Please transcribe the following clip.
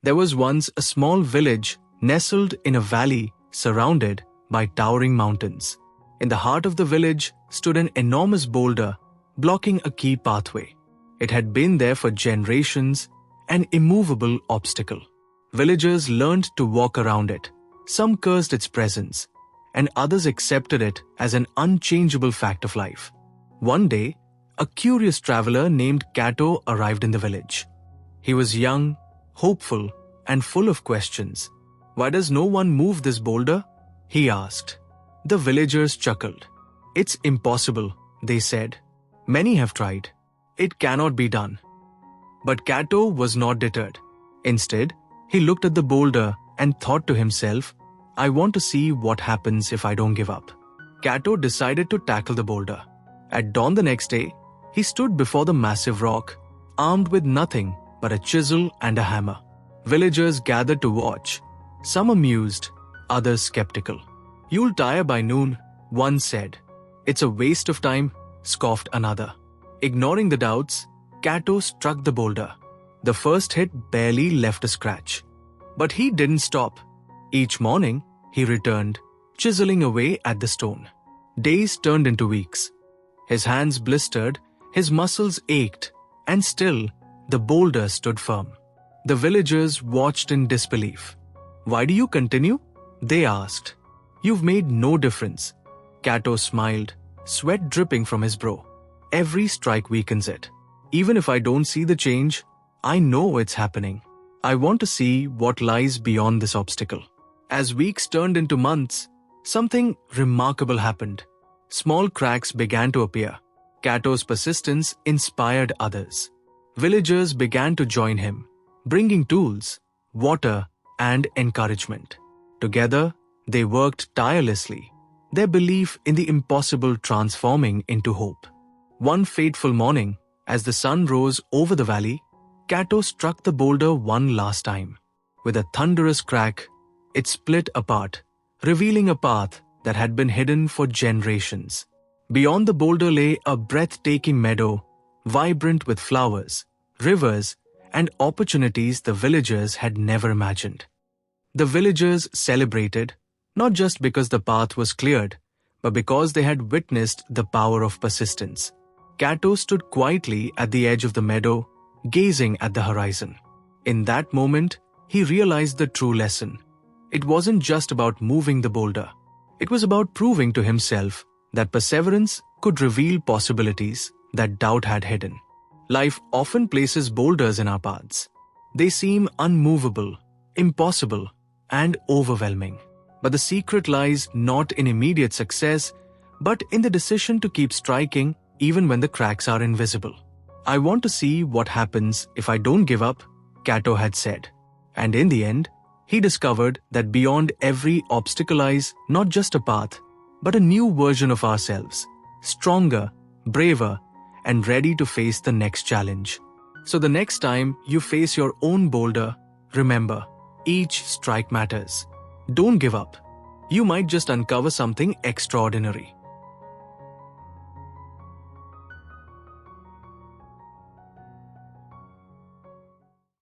There was once a small village nestled in a valley surrounded by towering mountains. In the heart of the village stood an enormous boulder blocking a key pathway. It had been there for generations, an immovable obstacle. Villagers learned to walk around it. Some cursed its presence, and others accepted it as an unchangeable fact of life. One day, a curious traveler named Kato arrived in the village. He was young, hopeful, and full of questions. "Why does no one move this boulder?" he asked. The villagers chuckled. "It's impossible," they said. "Many have tried. It cannot be done." But Kato was not deterred. Instead, he looked at the boulder and thought to himself, "I want to see what happens if I don't give up." Kato decided to tackle the boulder. At dawn the next day, he stood before the massive rock, armed with nothing but a chisel and a hammer. Villagers gathered to watch, some amused, others skeptical. "You'll tire by noon," one said. "It's a waste of time," scoffed another. Ignoring the doubts, Kato struck the boulder. The first hit barely left a scratch. But he didn't stop. Each morning, he returned, chiseling away at the stone. Days turned into weeks. His hands blistered, his muscles ached, and still, the boulder stood firm. The villagers watched in disbelief. "Why do you continue?" they asked. "You've made no difference." Kato smiled, sweat dripping from his brow. "Every strike weakens it. Even if I don't see the change, I know it's happening. I want to see what lies beyond this obstacle." As weeks turned into months, something remarkable happened. Small cracks began to appear. Kato's persistence inspired others. Villagers began to join him, bringing tools, water, and encouragement. Together, they worked tirelessly, their belief in the impossible transforming into hope. One fateful morning, as the sun rose over the valley, Kato struck the boulder one last time. With a thunderous crack, it split apart, revealing a path that had been hidden for generations. Beyond the boulder lay a breathtaking meadow, vibrant with flowers, rivers, and opportunities the villagers had never imagined. The villagers celebrated, not just because the path was cleared, but because they had witnessed the power of persistence. Kato stood quietly at the edge of the meadow, gazing at the horizon. In that moment, he realized the true lesson. It wasn't just about moving the boulder. It was about proving to himself that perseverance could reveal possibilities that doubt had hidden. Life often places boulders in our paths. They seem unmovable, impossible, and overwhelming. But the secret lies not in immediate success, but in the decision to keep striking even when the cracks are invisible. "I want to see what happens if I don't give up," Kato had said. And in the end, he discovered that beyond every obstacle lies not just a path, but a new version of ourselves, stronger, braver, and ready to face the next challenge. So the next time you face your own boulder, remember, each strike matters. Don't give up. You might just uncover something extraordinary.